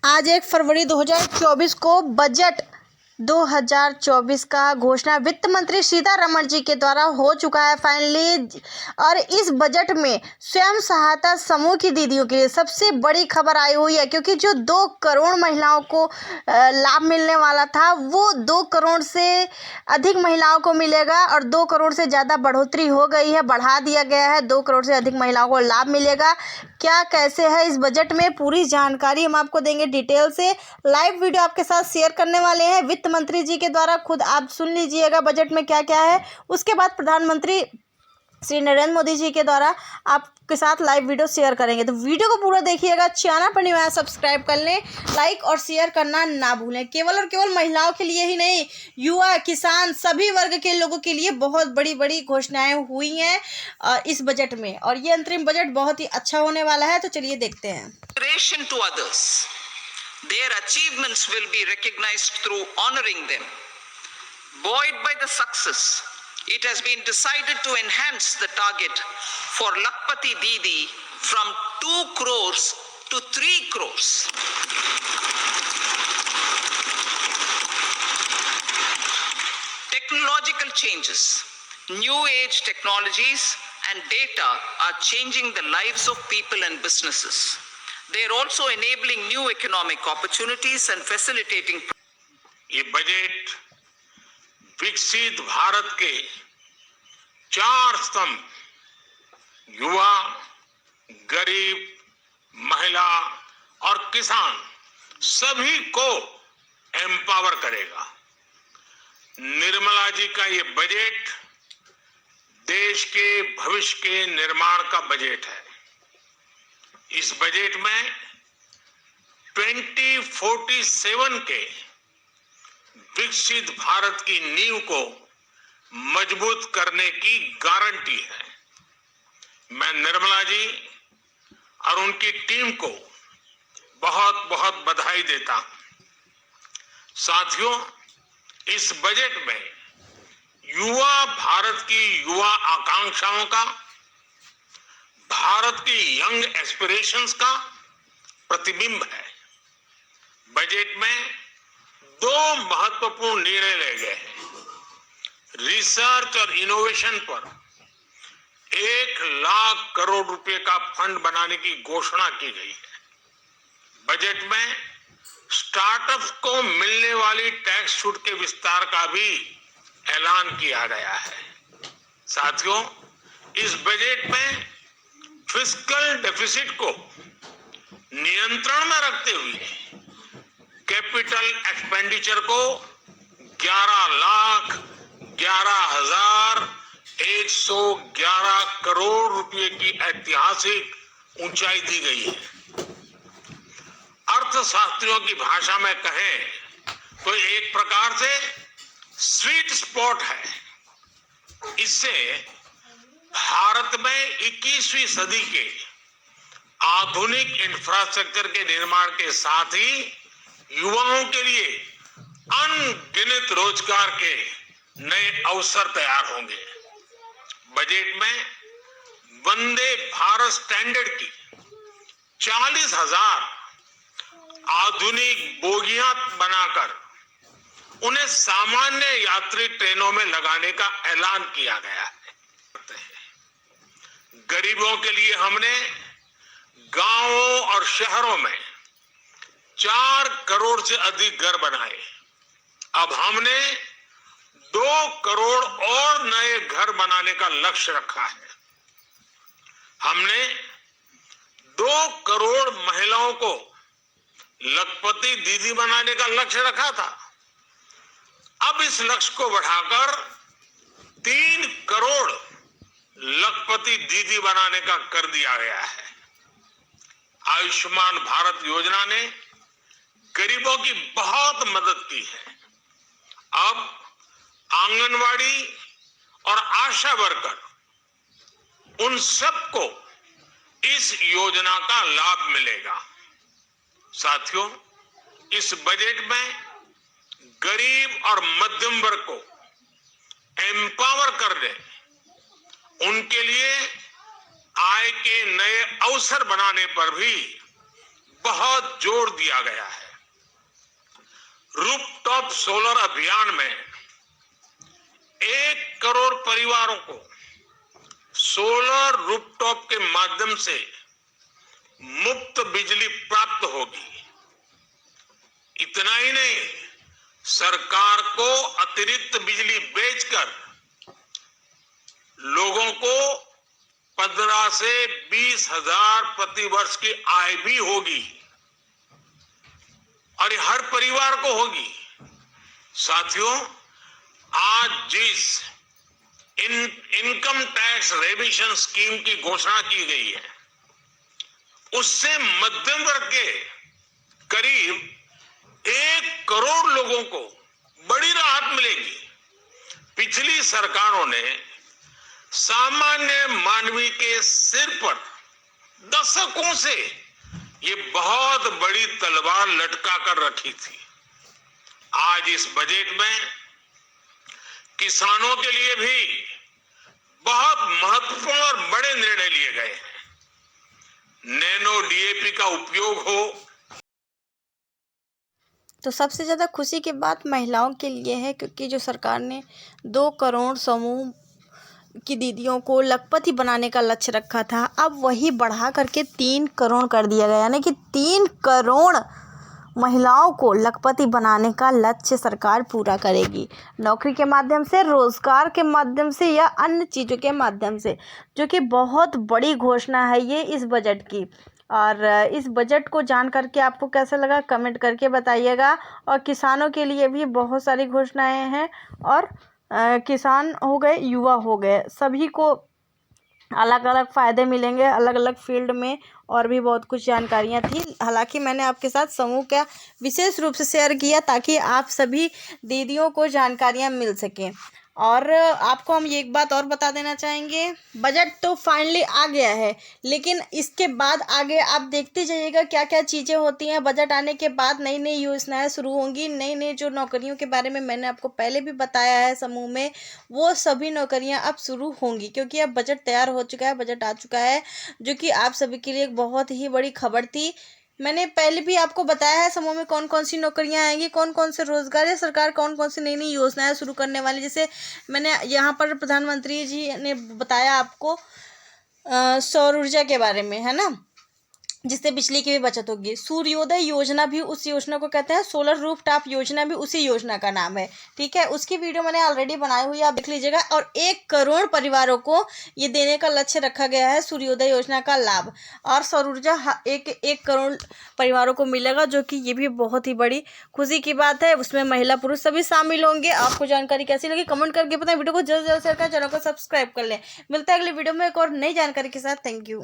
आज 1 फरवरी 2024 को बजट 2024 का घोषणा वित्त मंत्री सीतारमण जी के द्वारा हो चुका है फाइनली। और इस बजट में स्वयं सहायता समूह की दीदियों के लिए सबसे बड़ी खबर आई हुई है, क्योंकि जो 2 करोड़ महिलाओं को लाभ मिलने वाला था वो 2 करोड़ से अधिक महिलाओं को मिलेगा और 2 करोड़ से ज़्यादा बढ़ोतरी हो गई है, बढ़ा दिया गया है। 2 करोड़ से अधिक महिलाओं को लाभ मिलेगा। क्या कैसे है इस बजट में पूरी जानकारी हम आपको देंगे डिटेल से। लाइव वीडियो आपके साथ शेयर करने वाले हैं वित्त मंत्री जी के द्वारा, खुद आप सुन लीजिएगा बजट में क्या क्या है। उसके बाद प्रधानमंत्री श्री नरेंद्र मोदी जी के द्वारा आपके साथ लाइव वीडियो शेयर करेंगे, तो वीडियो को पूरा देखिएगा। चैनल पर नहीं आया सब्सक्राइब कर लें, लाइक और शेयर करना ना भूलें। केवल और केवल महिलाओं के लिए ही नहीं, युवा, किसान, सभी वर्ग के लोगों के लिए बहुत बड़ी बड़ी घोषणाएं हुई हैं इस बजट में, और ये अंतरिम बजट बहुत ही अच्छा होने वाला है। तो चलिए देखते हैं। To others, their achievements will be recognized through honoring them. Buoyed by the success, it has been decided to enhance the target for Lakpati Didi from 2 crores to 3 crores. Technological changes, new age technologies and data are changing the lives of people and businesses. They are also enabling new economic opportunities and facilitating. ये budget विकसित भारत के 4 स्तंभ युवा, गरीब, महिला और किसान सभी को एम्पावर करेगा। निर्मला जी का ये बजट देश के भविष्य के निर्माण का बजट है। इस बजट में 2047 के विकसित भारत की नींव को मजबूत करने की गारंटी है। मैं निर्मला जी और उनकी टीम को बहुत बहुत बधाई देता हूं। साथियों, इस बजट में युवा भारत की युवा आकांक्षाओं का, भारत की यंग एस्पिरेशंस का प्रतिबिंब है। बजट में 2 महत्वपूर्ण निर्णय ले गए हैं। रिसर्च और इनोवेशन पर 1 लाख करोड़ रुपए का फंड बनाने की घोषणा की गई है। बजट में स्टार्टअप्स को मिलने वाली टैक्स छूट के विस्तार का भी ऐलान किया गया है। साथियों, इस बजट में फिस्कल डेफिसिट को नियंत्रण में रखते हुए कैपिटल एक्सपेंडिचर को 11,11,111 करोड़ रुपए की ऐतिहासिक ऊंचाई दी गई है। अर्थशास्त्रियों की भाषा में कहें तो एक प्रकार से स्वीट स्पॉट है। इससे भारत में 21वीं सदी के आधुनिक इंफ्रास्ट्रक्चर के निर्माण के साथ ही युवाओं के लिए अनगिनत रोजगार के नए अवसर तैयार होंगे। बजट में वंदे भारत स्टैंडर्ड की 40,000 आधुनिक बोगियां बनाकर उन्हें सामान्य यात्री ट्रेनों में लगाने का ऐलान किया गया है। गरीबों के लिए हमने गांवों और शहरों में 4 करोड़ से अधिक घर बनाए। अब हमने 2 करोड़ और नए घर बनाने का लक्ष्य रखा है। हमने 2 करोड़ महिलाओं को लखपति दीदी बनाने का लक्ष्य रखा था। अब इस लक्ष्य को बढ़ाकर 3 करोड़ लखपति दीदी बनाने का कर दिया गया है। आयुष्मान भारत योजना ने गरीबों की बहुत मदद की है। अब आंगनवाड़ी और आशा वर्कर उन सबको इस योजना का लाभ मिलेगा। साथियों, इस बजट में गरीब और मध्यम वर्ग को एम्पावर करने, उनके लिए आय के नए अवसर बनाने पर भी बहुत जोर दिया गया है। रूफटॉप सोलर अभियान में 1 करोड़ परिवारों को सोलर रूफटॉप के माध्यम से मुफ्त बिजली प्राप्त होगी। इतना ही नहीं, सरकार को अतिरिक्त बिजली बेचकर लोगों को 15 से 20 हजार प्रति वर्ष की आय भी होगी और ये हर परिवार को होगी। साथियों, आज जिस इनकम टैक्स रिविजन स्कीम की घोषणा की गई है, उससे मध्यम वर्ग के करीब 1 करोड़ लोगों को बड़ी राहत मिलेगी। पिछली सरकारों ने सामान्य मानवी के सिर पर दशकों से ये बहुत बड़ी तलवार लटका कर रखी थी। आज इस बजट में किसानों के लिए भी बहुत महत्वपूर्ण और बड़े निर्णय लिए गए हैं। नैनो डीएपी का उपयोग हो। तो सबसे ज़्यादा खुशी की बात महिलाओं के लिए है, क्योंकि जो सरकार ने 2 करोड़ समूह की दीदियों को लखपति बनाने का लक्ष्य रखा था, अब वही बढ़ा करके 3 करोड़ कर दिया गया। यानी कि 3 करोड़ महिलाओं को लखपति बनाने का लक्ष्य सरकार पूरा करेगी, नौकरी के माध्यम से, रोज़गार के माध्यम से या अन्य चीज़ों के माध्यम से, जो कि बहुत बड़ी घोषणा है ये इस बजट की। और इस बजट को जान करके आपको कैसा लगा कमेंट करके बताइएगा। और किसानों के लिए भी बहुत सारी घोषणाएं हैं, और किसान हो गए, युवा हो गए, सभी को अलग अलग फ़ायदे मिलेंगे अलग अलग फील्ड में। और भी बहुत कुछ जानकारियाँ थी, हालांकि मैंने आपके साथ समूह का विशेष रूप से शेयर किया ताकि आप सभी दीदियों को जानकारियाँ मिल सकें। और आपको हम ये एक बात और बता देना चाहेंगे, बजट तो फाइनली आ गया है, लेकिन इसके बाद आगे आप देखते जाइएगा क्या क्या चीज़ें होती हैं। बजट आने के बाद नई नई योजनाएं शुरू होंगी, नई नई जो नौकरियों के बारे में मैंने आपको पहले भी बताया है समूह में, वो सभी नौकरियां अब शुरू होंगी, क्योंकि अब बजट तैयार हो चुका है, बजट आ चुका है, जो कि आप सभी के लिए एक बहुत ही बड़ी खबर थी। मैंने पहले भी आपको बताया है समूह में कौन कौन सी नौकरियां आएंगी, कौन कौन से रोजगार है, सरकार कौन कौन सी नई नई योजनाएं शुरू करने वाली। जैसे मैंने यहाँ पर प्रधानमंत्री जी ने बताया आपको सौर ऊर्जा के बारे में, है ना, जिससे बिजली की भी बचत होगी। सूर्योदय योजना भी उस योजना को कहते हैं, सोलर रूफटॉप योजना भी उसी योजना का नाम है, ठीक है। उसकी वीडियो मैंने ऑलरेडी बनाई हुई है, आप देख लीजिएगा। और 1 करोड़ परिवारों को ये देने का लक्ष्य रखा गया है, सूर्योदय योजना का लाभ। और सौर ऊर्जा 1 करोड़ परिवारों को मिलेगा, जो कि ये भी बहुत ही बड़ी खुशी की बात है। उसमें महिला पुरुष सभी शामिल होंगे। आपको जानकारी कैसी लगी कमेंट करके बताएं। वीडियो को जल्द से जल्द शेयर करें, चैनल को सब्सक्राइब कर लें। मिलता है अगली वीडियो में एक और नई जानकारी के साथ। Thank you.